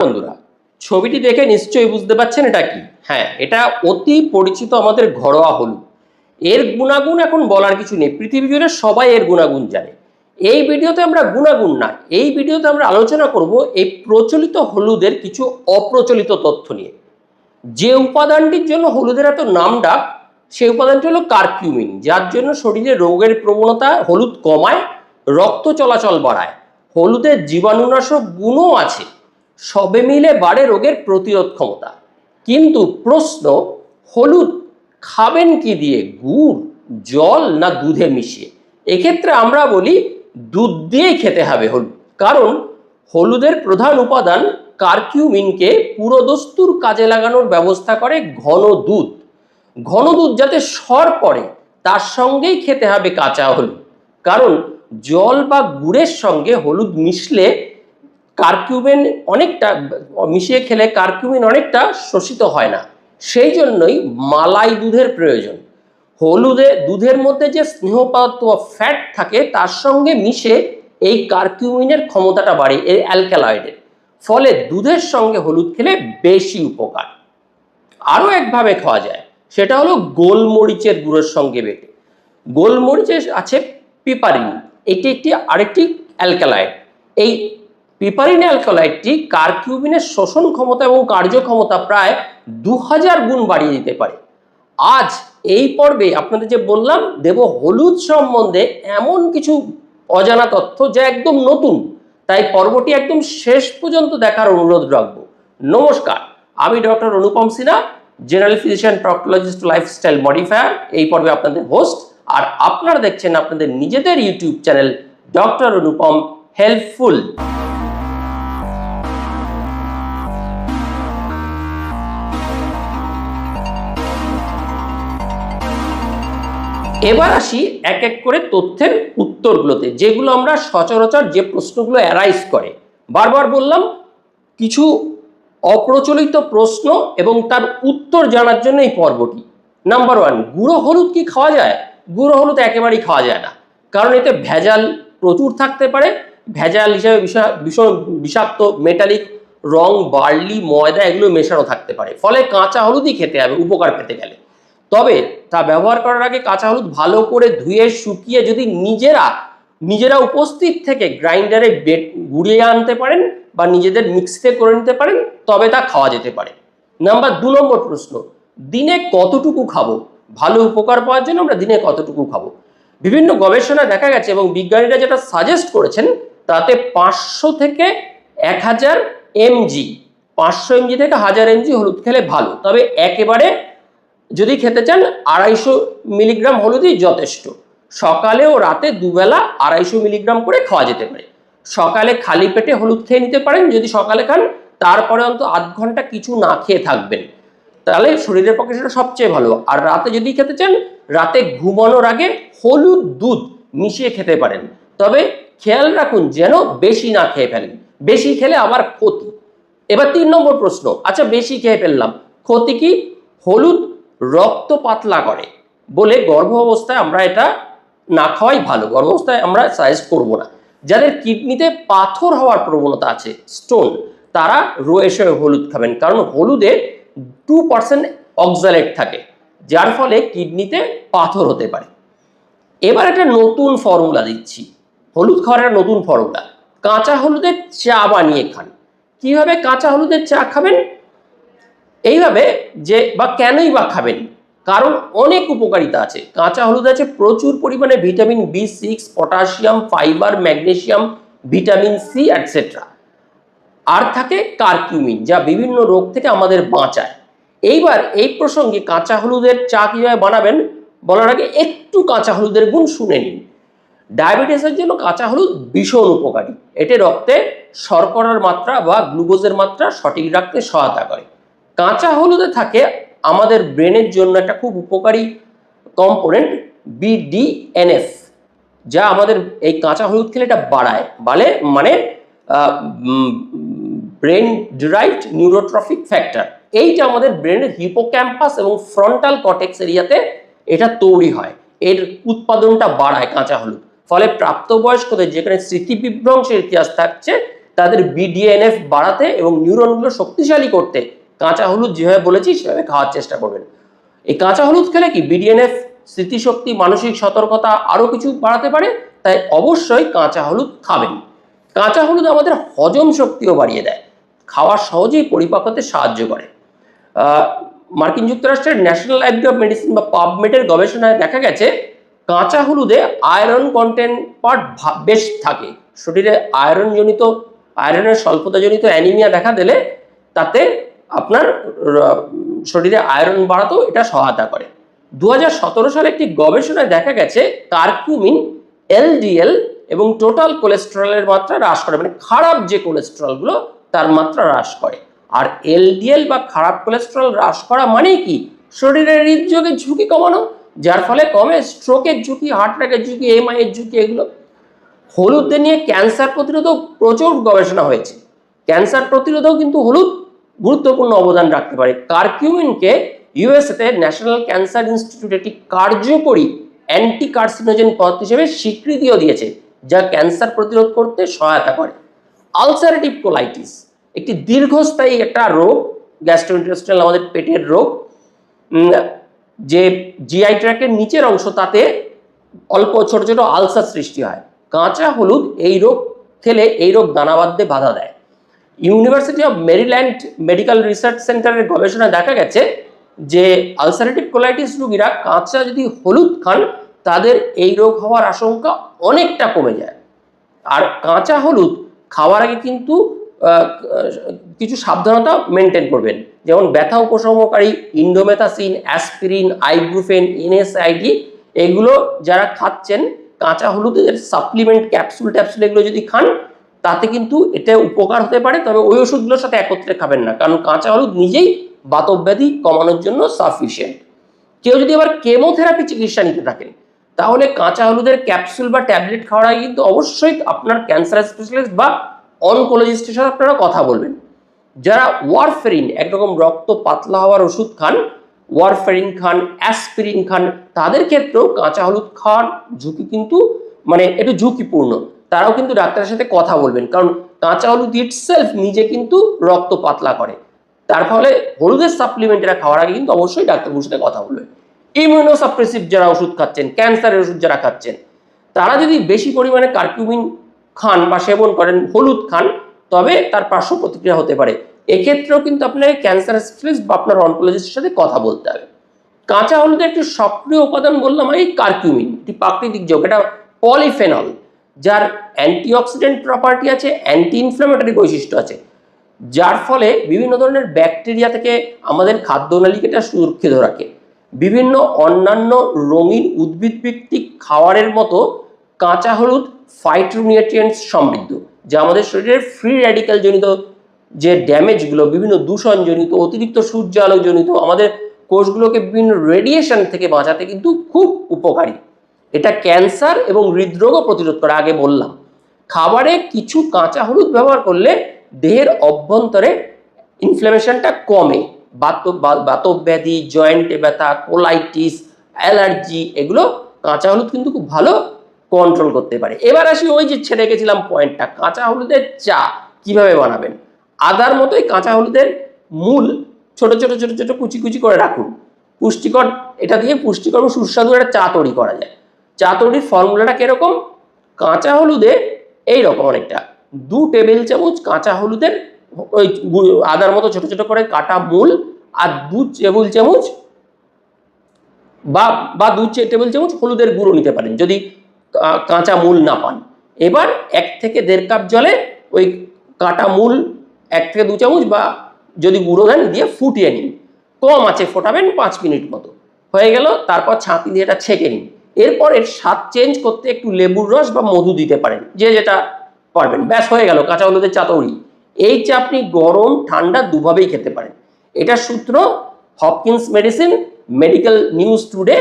বন্ধুরা, ছবিটি দেখে নিশ্চয়ই বুঝতে পারছেন এটা কি। হ্যাঁ, এটা অতি পরিচিত আমাদের ঘরোয়া হলুদ। এর গুণাগুণ এখন বলার কিছু নেই, পৃথিবী জুড়ে সবাই এর গুণাগুণ জানে। এই ভিডিওতে আমরা গুণাগুণ না, এই ভিডিওতে আমরা আলোচনা করব এই প্রচলিত হলুদের কিছু অপ্রচলিত তথ্য নিয়ে। যে উপাদানটির জন্য হলুদের এত নাম ডাক, সেই উপাদানটি হলো কারকিউমিন, যার জন্য শরীরে রোগের প্রবণতা হলুদ কমায়, রক্ত চলাচল বাড়ায়। হলুদের জীবাণুনাশক গুণও আছে, সবে মিলে বাড়ে রোগের প্রতিরোধ ক্ষমতা। কিন্তু প্রশ্ন, হলুদ খাবেন কি দিয়ে? গুড়, জল না দুধে মিশিয়ে? এক্ষেত্রে আমরা বলি দুধ দিয়েই খেতে হবে হলুদ, কারণ হলুদের প্রধান উপাদান কারকিউমিনকে পুরোদস্তুর কাজে লাগানোর ব্যবস্থা করে ঘন দুধ। ঘন দুধ যাতে সর পড়ে তার সঙ্গেই খেতে হবে কাঁচা হলুদ, কারণ জল বা গুড়ের সঙ্গে হলুদ মিশলে কারকিউমিন অনেকটা মিশিয়ে খেলে কারকিউমিন অনেকটা শোষিত হয় না, সেই জন্যই মালাই দুধের প্রয়োজন। দুধের মধ্যে যে স্নেহ পদার্থ ফ্যাট থাকে তার সঙ্গে মিশে এই কারকিউমিনের ক্ষমতাটা বাড়ে, এই অ্যালকালয়েডের ফলে দুধের সঙ্গে হলুদ খেলে বেশি উপকার। আরও একভাবে খাওয়া যায়, সেটা হলো গোলমরিচের গুঁড়োর সঙ্গে বেটে। গোলমরিচে আছে পিপারিন, এটি আরেকটি অ্যালকালয়েড। এই পিপারিন অ্যালকালয়েডটি কারকিউমিনের শোষণ ক্ষমতা এবং কার্যক্ষমতা প্রায় 2000 গুণ বাড়িয়ে দিতে পারে। আজ এই পর্বে আপনাদের যে বললাম দেব হলুদ সম্বন্ধে এমন কিছু অজানা তথ্য যা একদম নতুন, তাই পর্বটি একদম শেষ পর্যন্ত দেখার অনুরোধ রাখবো। নমস্কার, আমি doctor Anupam Sinha, general physician, proctologist, lifestyle modifier, এই পর্বে আপনাদের হোস্ট। আর আপনারা দেখছেন আপনাদের নিজেদের YouTube channel doctor Anupam helpful. এবার আসি এক এক করে তথ্যের উত্তরগুলোতে, যেগুলো আমরা সচরাচর যে প্রশ্নগুলো অ্যারাইজ করে। বারবার বললাম কিছু অপ্রচলিত প্রশ্ন এবং তার উত্তর জানার জন্য এই পর্বটি। নাম্বার 1, গুঁড়ো হলুদ কি খাওয়া যায়? গুঁড়ো হলুদ একেবারেই খাওয়া যায় না, কারণ এতে ভেজাল প্রচুর থাকতে পারে। ভেজাল হিসাবে ভীষণ বিষাক্ত মেটালিক রং, বার্লি, ময়দা এগুলো মেশানো থাকতে পারে, ফলে কাঁচা হলুদই খেতে হবে উপকার পেতে গেলে। তবে তা ব্যবহার করার আগে কাঁচা হলুদ ভালো করে ধুয়ে শুকিয়ে যদি নিজেরা উপস্থিত থেকে গ্রাইন্ডারে গুঁড়িয়ে আনতে পারেন বা নিজেদের মিক্সিতে করে নিতে পারেন, তবে তা খাওয়া যেতে পারে। নাম্বার 2 নম্বর প্রশ্ন, দিনে কতটুকু খাবো? ভালো উপকার পাওয়ার জন্য আমরা দিনে কতটুকু খাবো? বিভিন্ন গবেষণায় দেখা গেছে এবং বিজ্ঞানীরা যেটা সাজেস্ট করেছেন, তাতে 500 থেকে 1000 mg, 500 mg থেকে 1000 mg হলুদ খেলে ভালো। তবে একেবারে যদি খেতে চান 250 মিলিগ্রাম হলুদই যথেষ্ট। সকালে ও রাতে দুবেলা 250 মিলিগ্রাম করে খাওয়া যেতে পারে। সকালে খালি পেটে হলুদ খেয়ে নিতে পারেন যদি সকালে খান, তারপরে অন্তত আধ ঘন্টা কিছু না খেয়ে থাকবেন, তাহলে শরীরের পক্ষে সেটা সবচেয়ে ভালো। আর রাতে যদি খেতে চান, রাতে ঘুমানোর আগে হলুদ দুধ মিশিয়ে খেতে পারেন, তবে খেয়াল রাখুন যেন বেশি না খেয়ে ফেলেন, বেশি খেলে আবার ক্ষতি। এবার 3 নম্বর প্রশ্ন, আচ্ছা বেশি খেয়ে ফেললাম, ক্ষতি কি? হলুদ রক্ত পাতলা করে বলে গর্ভ অবস্থায় আমরা এটা না খাওয়াই ভালো, গর্ভ অবস্থায় আমরা সাজেস্ট করব না। যাদের কিডনিতে পাথর হওয়ার প্রবণতা আছে, স্টোন, তারা রোয়েশে হলুদ খাবেন, কারণ হলুদে 2% অক্সালেট থাকে, যার ফলে কিডনিতে পাথর হতে পারে। এবার একটা নতুন ফর্মুলা দিচ্ছি, হলুদ খাওয়ার একটা নতুন ফর্মুলা। কাঁচা হলুদের চা বানিয়ে খান। কিভাবে কাঁচা হলুদের চা খাবেন? এইভাবে যে, বা কেনই বা খাবেন, কারণ অনেক উপকারিতা আছে। কাঁচা হলুদ আছে প্রচুর পরিমাণে vitamin B6, potassium, fibre, magnesium, vitamin C etcetera. আর থাকে কারকিউমিন, যা বিভিন্ন রোগ থেকে আমাদের বাঁচায়। এইবার এই প্রসঙ্গে কাঁচা হলুদের চা কীভাবে বানাবেন বলার আগে একটু কাঁচা হলুদের গুণ শুনে নিন। ডায়াবেটিসের জন্য কাঁচা হলুদ ভীষণ উপকারী। এতে রক্তে শর্করার মাত্রা বা গ্লুকোজের মাত্রা সঠিক রাখতে সহায়তা করে। কাঁচা হলুদে থাকে আমাদের ব্রেনের জন্য একটা খুব উপকারী কম্পোনেন্ট BDNF, যা আমাদের এই কাঁচা হলুদ খেলে এটা বাড়ায়, মানে ব্রেন ডিরাইভড নিউরোট্রফিক ফ্যাক্টর। এইটা আমাদের ব্রেনের হিপোক্যাম্পাস এবং ফ্রন্টাল কর্টেক্স এরিয়াতে এটা তৈরি হয়, এর উৎপাদনটা বাড়ায় কাঁচা হলুদ। ফলে প্রাপ্তবয়স্কদের যেখানে স্মৃতি বিভ্রংশের ইতিহাস থাকছে তাদের BDNF বাড়াতে এবং নিউরনগুলো শক্তিশালী করতে কাঁচা হলুদ যেভাবে বলেছি সেভাবে খাওয়ার চেষ্টা করবেন। এই কাঁচা হলুদ খেলে কি BDNF, স্মৃতিশক্তি, মানসিক সতর্কতা আরও কিছু বাড়াতে পারে, তাই অবশ্যই কাঁচা হলুদ খাবেন। কাঁচা হলুদ আমাদের হজম শক্তিও বাড়িয়ে দেয়, খাওয়া সহজেই পরিপাক হতে সাহায্য করে। মার্কিন যুক্তরাষ্ট্রের ন্যাশনাল লাইব্রেরি অফ মেডিসিন বা পাবমেডের গবেষণায় দেখা গেছে কাঁচা হলুদে আয়রন কন্টেন্ট পার্ট বেশ থাকে। শরীরে আয়রনের স্বল্পতাজনিত অ্যানিমিয়া দেখা দিলে তাতে আপনার শরীরে আয়রন বাড়াতেও এটা সহায়তা করে। 2017 সালে একটি গবেষণায় দেখা গেছে কারকিউমিন LDL এবং টোটাল কোলেস্টেরলের মাত্রা হ্রাস করে, মানে খারাপ যে কোলেস্টেরলগুলো তার মাত্রা হ্রাস করে। আর LDL বা খারাপ কোলেস্টেরল হ্রাস করা মানে কি? শরীরের হৃদরোগের ঝুঁকি কমানো, যার ফলে কমে স্ট্রোকের ঝুঁকি, হার্ট অ্যাটাকের ঝুঁকি, MI এর ঝুঁকি। এগুলো হলুদ নিয়ে ক্যান্সার প্রতিরোধেও প্রচুর গবেষণা হয়েছে। ক্যান্সার প্রতিরোধেও কিন্তু হলুদ গুরুত্বপূর্ণ অবদান রাখতে পারে। কারকিউমিনকে USA-তে ন্যাশনাল ক্যান্সার ইনস্টিটিউট একটি কার্যকরী অ্যান্টি কার্সিনোজেন পদার্থ হিসেবে স্বীকৃতিও দিয়েছে, যা ক্যান্সার প্রতিরোধ করতে সহায়তা করে। আলসারেটিভ কোলাইটিস একটি দীর্ঘস্থায়ী একটা রোগ, গ্যাস্ট্রোইন্টেস্টাইনাল, আমাদের পেটের রোগ, যে GI ট্র্যাক্টের নিচের অংশ তাতে অল্প ছোট ছোট আলসার সৃষ্টি হয়। কাঁচা হলুদ এই রোগ খেলে এই রোগ দানা বাঁধতে বাধা দেয়। University of Maryland medical research সেন্টারের গবেষণায় দেখা গেছে যে আলসারেটিভ কোলাইটিস রোগীরা কাঁচা যদি হলুদ খান তাদের এই রোগ হওয়ার আশঙ্কা অনেকটা কমে যায়। আর কাঁচা হলুদ খাওয়ার আগে কিন্তু কিছু সাবধানতা মেনটেন করবেন, যেমন ব্যথা উপশমনকারী ইন্ডোমেথাসিন, অ্যাসপিরিন, আইবুপ্রোফেন, NSAID এগুলো যারা খাচ্ছেন, কাঁচা হলুদের সাপ্লিমেন্ট ক্যাপসুল এগুলো যদি খান তাতে কিন্তু এটা উপকার হতে পারে, তবে ওই ওষুধগুলোর সাথে একত্রে খাবেন না, কারণ কাঁচা হলুদ নিজেই বাতব্যাধি কমানোর জন্য সাফিসিয়েন্ট। কেউ যদি আবার কেমোথেরাপি চিকিৎসা নিতে থাকেন তাহলে কাঁচা হলুদের ক্যাপসুল বা ট্যাবলেট খাওয়ার আগে কিন্তু অবশ্যই আপনার ক্যান্সার স্পেশালিস্ট বা অনকোলজিস্টের সাথে আপনারা কথা বলবেন। যারা ওয়ারফেরিন, একরকম রক্ত পাতলা হওয়ার ওষুধ খান, ওয়ারফেরিন খান, অ্যাসপিরিন খান, তাদের ক্ষেত্রেও কাঁচা হলুদ খাওয়ার ঝুঁকি কিন্তু একটু ঝুঁকিপূর্ণ। তারাও কিন্তু ডাক্তারের সাথে কথা বলবেন, কারণ কাঁচা হলুদ ইটসেলফ নিজে কিন্তু রক্ত পাতলা করে। তার ফলে হলুদের সাপ্লিমেন্ট এরা খাওয়ার আগে কিন্তু অবশ্যই ডাক্তারবাবুর সাথে কথা বলবেন। ইমিউনোসাপ্রেসিভ যারা ওষুধ খাচ্ছেন, ক্যান্সারের ওষুধ যারা খাচ্ছেন, তারা যদি বেশি পরিমাণে কারকিউমিন খান বা সেবন করেন, হলুদ খান, তবে তার পার্শ্ব প্রতিক্রিয়া হতে পারে। এক্ষেত্রেও কিন্তু আপনাকে ক্যান্সার স্পেশালিস্ট বা আপনার অনকোলজিস্টের সাথে কথা বলতে হবে। কাঁচা হলুদের একটি সক্রিয় উপাদান বললাম এই কারকিউমিন, একটি প্রাকৃতিক যৌগ, এটা পলিফেনল, যার অ্যান্টিঅক্সিডেন্ট প্রপার্টি আছে, অ্যান্টি ইনফ্ল্যামেটরি বৈশিষ্ট্য আছে, যার ফলে বিভিন্ন ধরনের ব্যাকটেরিয়া থেকে আমাদের খাদ্যনালীকে সুরক্ষিত রাখে। বিভিন্ন অন্যান্য রঙিন উদ্ভিদভিত্তিক খাবারের মতো কাঁচা হলুদ ফাইটোনিউট্রিয়েন্টস সমৃদ্ধ, যা আমাদের শরীরের ফ্রি র্যাডিক্যাল জনিত যে ড্যামেজগুলো, বিভিন্ন দূষণজনিত, অতিরিক্ত সূর্য আলোকজনিত, আমাদের কোষগুলোকে বিভিন্ন রেডিয়েশন থেকে বাঁচাতে কিন্তু খুব উপকারী। এটা ক্যান্সার এবং হৃদরোগও প্রতিরোধ করে। আগে বললাম, খাবারে কিছু কাঁচা হলুদ ব্যবহার করলে দেহের অভ্যন্তরে ইনফ্লামেশনটা কমে, বাতব্যাধি, জয়েন্টে ব্যথা, কোলাইটিস, অ্যালার্জি, এগুলো কাঁচা হলুদ কিন্তু খুব ভালো কন্ট্রোল করতে পারে। এবার আসি ওই যে ছেড়ে গেছিলাম পয়েন্টটা, কাঁচা হলুদের চা কিভাবে বানাবেন। আদার মতোই কাঁচা হলুদের মূল ছোট ছোট ছোট ছোট কুচি কুচি করে রাখুন। পুষ্টিকর, এটা দিয়ে পুষ্টিকর সুস্বাদু একটা চা তৈরি করা যায়। চা তৈরির ফর্মুলাটা কিরকম? কাঁচা হলুদে এইরকম অনেকটা 2 টেবিল চামচ কাঁচা হলুদের ওই আদার মতো ছোট ছোট করে কাটা মূল, আর 2 টেবিল চামচ বা 2 টেবিল চামচ হলুদের গুঁড়ো নিতে পারেন যদি কাঁচা মূল না পান। এবার 1 থেকে 1.5 কাপ জলে ওই কাটা মূল 1 থেকে 2 চামচ বা যদি গুঁড়ো দেন দিয়ে ফুটিয়ে নিন, কম আঁচে ফোটাবেন 5 মিনিট মতো, হয়ে গেল। তারপর ছাঁকি দিয়ে এটা ছেঁকে নিন। এরপর এর স্বাদ চেঞ্জ করতে একটু লেবুর রস বা মধু দিতে পারেন, যে যেটা পারবেন, ব্যাস হয়ে গেল কাঁচা হলুদের চা তৈরি। এই চা আপনি গরম ঠান্ডা দুভাবেই খেতে পারেন। এটা সূত্র Hopkins medicine, medical news today,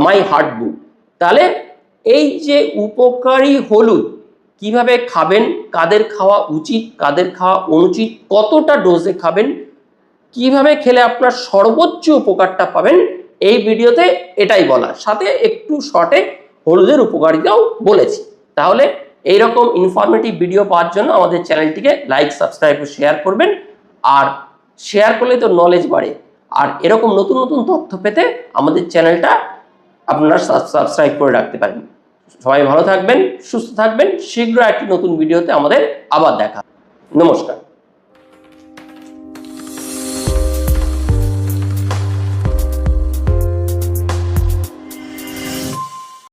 my heart book. তাহলে এই যে উপকারী হলুদ কিভাবে খাবেন, কাদের খাওয়া উচিত, কাদের খাওয়া অনুচিত, কতটা ডোজে খাবেন, কিভাবে খেলে আপনার সর্বোচ্চ উপকারটা পাবেন, এই ভিডিওতে এটাই বলা, সাথে একটু শর্টে হলুদের উপকারিতাও বলেছি। তাহলে এইরকম ইনফরমেটিভ ভিডিও পাওয়ার জন্য আমাদের চ্যানেলটিকে লাইক, সাবস্ক্রাইব ও শেয়ার করবেন। আর শেয়ার করলে তো নলেজ বাড়ে। আর এরকম নতুন নতুন তথ্য পেতে আমাদের চ্যানেলটা আপনারা সাবস্ক্রাইব করে রাখতে পারেন। সবাই ভালো থাকবেন, সুস্থ থাকবেন। শীঘ্র একটি নতুন ভিডিওতে আমাদের আবার দেখা। নমস্কার।